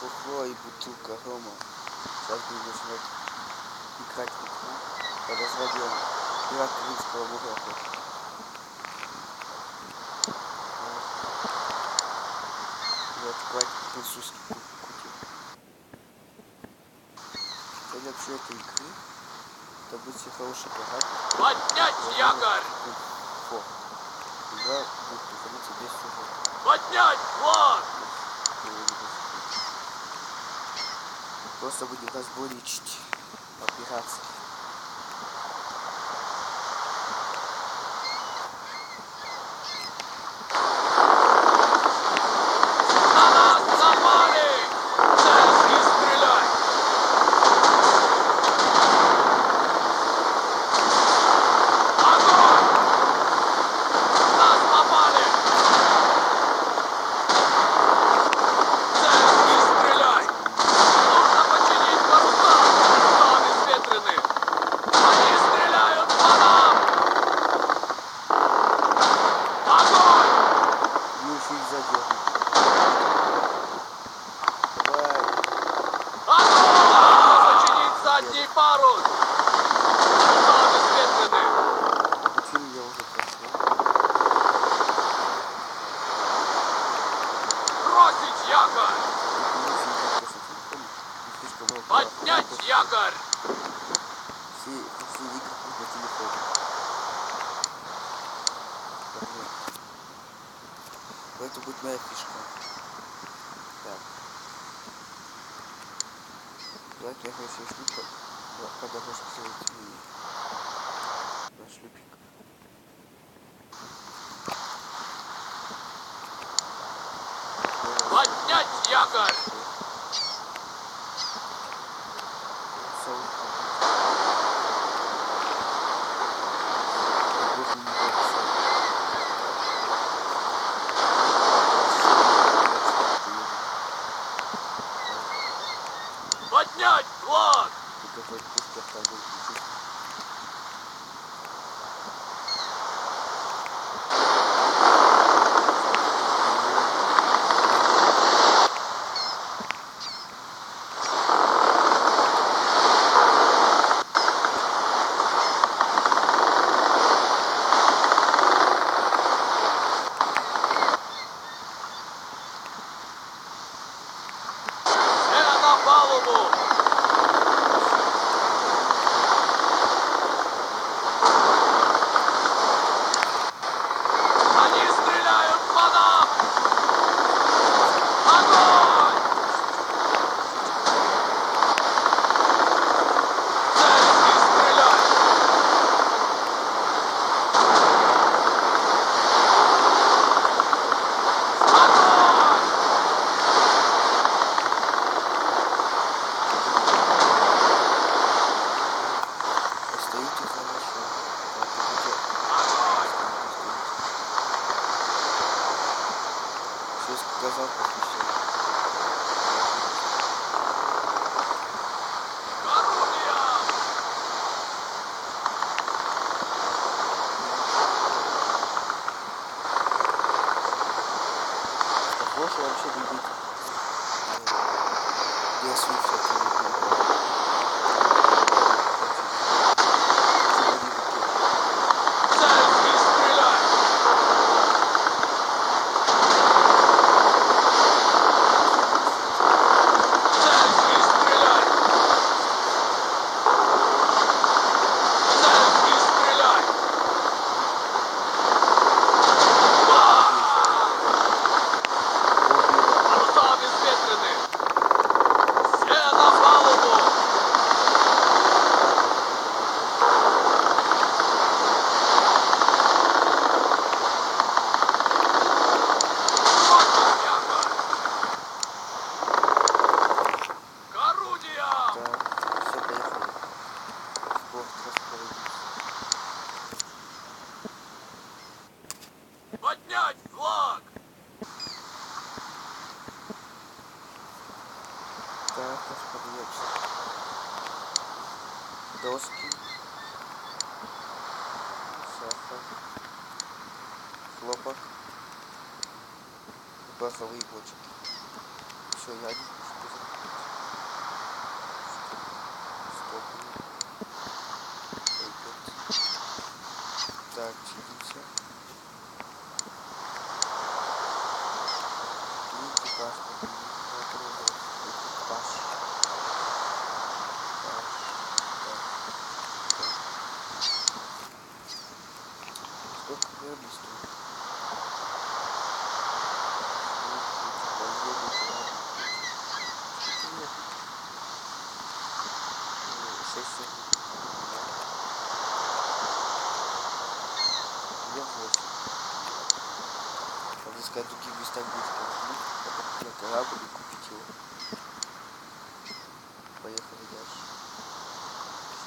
хохло и бутылка рома. Сейчас будем начинать играть в игру под названием «Пират Карибского моря». И открывать французский кутик. Цель вообще этой игры — это быть хороший пират. Поднять якорь! Форт. Игра будет приходиться без сюжета. Поднять флаг! Просто будем разбойничать по-пиратски. На нас напали! Цель и стреляй! Огонь! Нас напали! Цель и стреляй! Нужно починить паруса! Паруса обезветрены! Они стреляют по нам! Огонь! Ну еще и задержим. Давай. Нужно починить задний парус! Паруса обезветрены! Обучение я уже прошел. Бросить якорь! Слишком много Поднять якорь! все игры на телефоне. Это будет моя фишка. Так. Давайте я хочу шлюпок. Когда можно сделать на шлюпик. Поднять якорь! Поднять флаг! Все на палубу! Они стреляют по нам! Огонь! Цель и стреляй! Огонь! Остаются хорошо. Огонь! Сейчас показал, посвящаю. Орудия! Похоже вообще любить. Я слушаю это люблю. Цель и стреляй! Цель и стреляй! Цель и стреляй! Паруса обезветрены! Все на палубу! Бросить якорь! К орудиям! Так, все, поехали. В порт расположился. Поднять флаг! Так, расположился. Доски. Сахар. Хлопок. Пороховые бочки. Все, я не Так, чистимся. Экипаж, экипаж. Сколько времени стоит? Где 8? Надо искать в других местах близко. На корабль и купить его. Поехали дальше.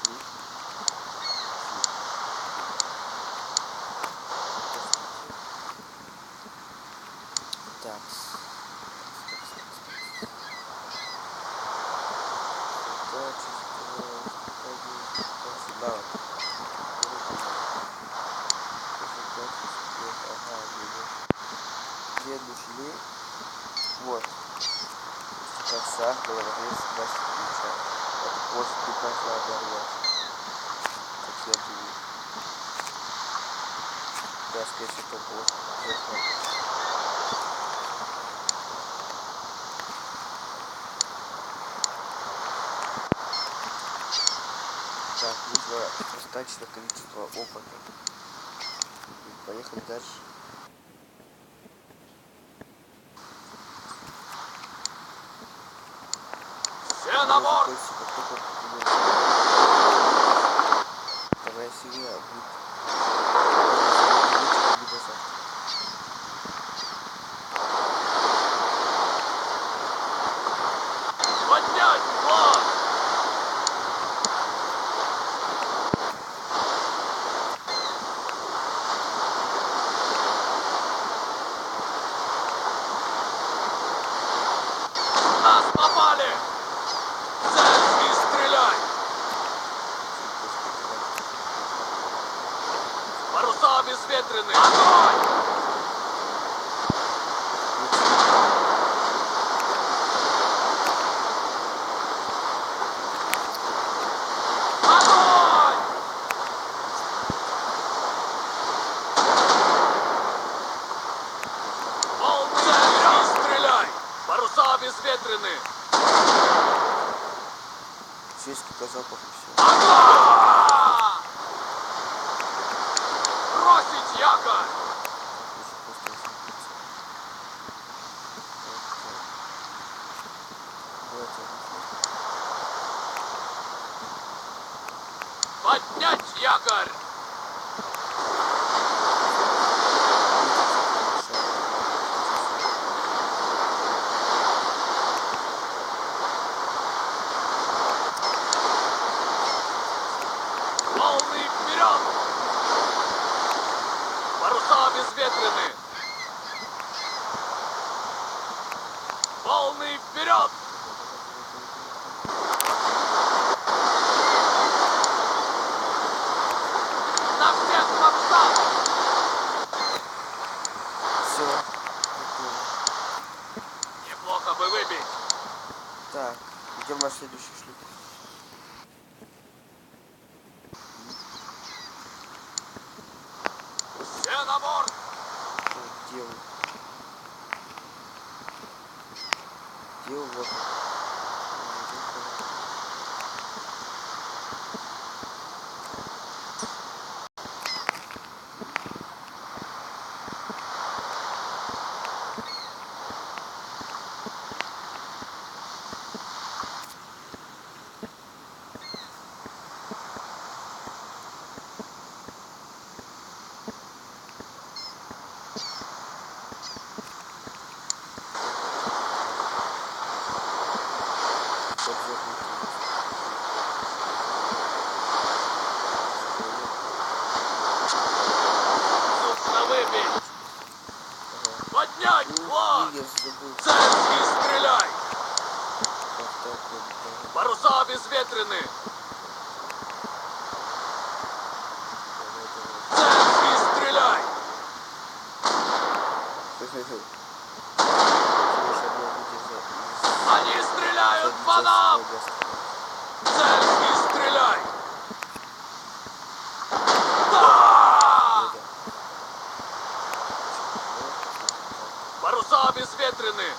Шли. Так. Где дошли? Вот. Корсар, головорез, нас включает. Это просто прекрасно оборвать. Как я думаю. Да, скорее всего, это просто захватывать. Так, нужно достаточное количество опыта. Поехали дальше. Все на борт! Вторая серия будет. Поднять флаг! Нас попали! Цель и стреляй! Паруса обезветрены! Огонь! Огонь! Цель и стреляй! Паруса обезветрены! Чешский по запаху все. Огонь! Бросить якорь! Поднять якорь! Волны вперед! Паруса обезветрены! Волны вперед! На всех парусах! Все. Неплохо бы выбить! Так, идем на следующий шлюп. Все на борт! Где вы? Где вы? Вот. Нужно выбить! Поднять флаг! Я забыл. Цель и стреляй! Так, вот. Паруса обезветрены! Цель и стреляй! Они стреляют по нам! Цель и стреляй! Да! Паруса обезветрены!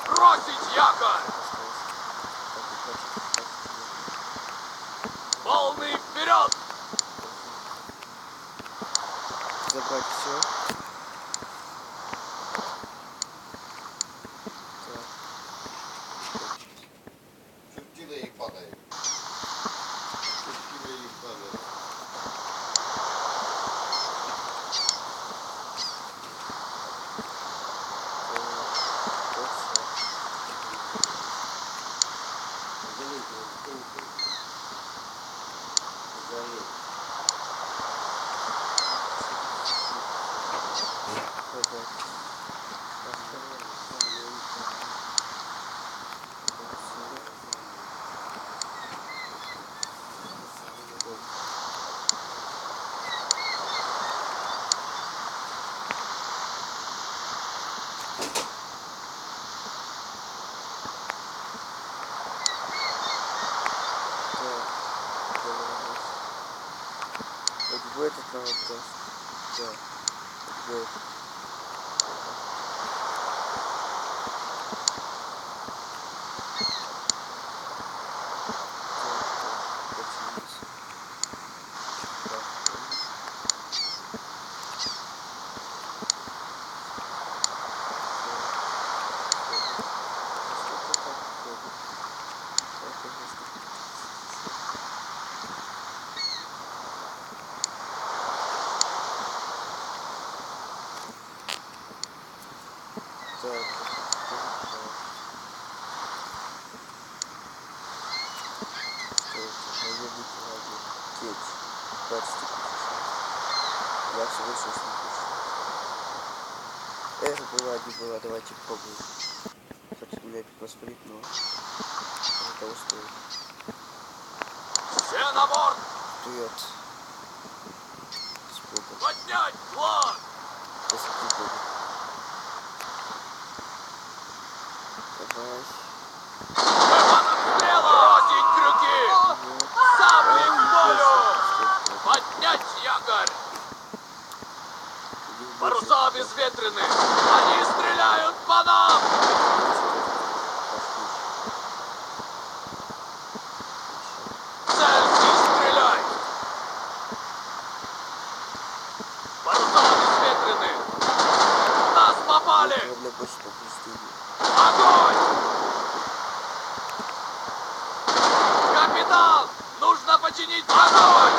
Бросить якорь! Волны вперед! Забрать все. Чертила и падает. Чертила и падает. Будет это вот даст. Да. Будет. Я всего лишь не пишу. Эх, не была, давайте попробуем. Хоть меня посмотреть, но это того стоит. Все на борт! Вперед. С Богом. Поднять флаг! Посмотри Богом. Давай. Бросить крюки! Сабли к бою! Поднять якорь! Паруса обезветрены! Они стреляют по нам! Цель не стреляй! Паруса обезветрены! Нас попали! Огонь! Капитан! Нужно починить огонь!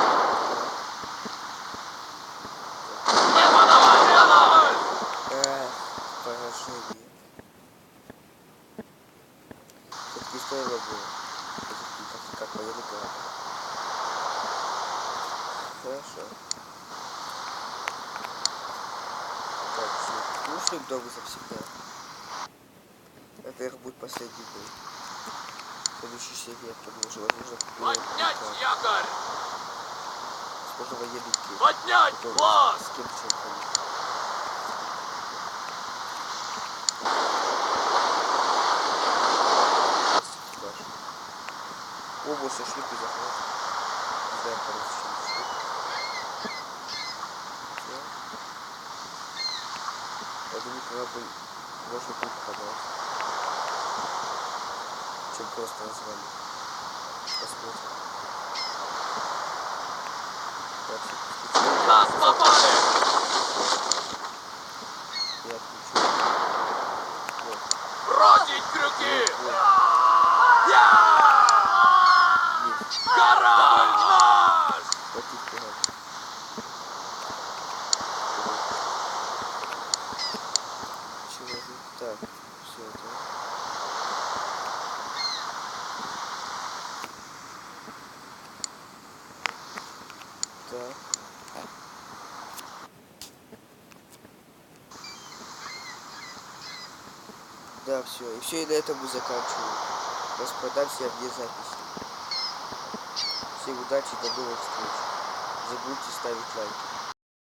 Не подавай корабль! Поражение. Все-таки стоило бы. Как военный корабль. Хорошо. Так, ушли к дому завсегда. Это их будет последний бой. Следующий серии я продолжу. Возможно, Поднять якорь! схоже, военный кейс. Поднять флаг! С кем чемпион? Область шлюпки захват. Не знаю, короче, я думаю, корабль можно будет подать. Чем просто назвали. Посмотрим. Нас попали! Я отключу. Вот. Бросить крюки! Вот. Есть. Корабль наш! Хватит корабль. Человек. Так, все это. Так. Да, все. И все, и на этом мы заканчиваем. Распродамся вне записи. Всем удачи, до новых встреч. Не забудьте ставить лайки.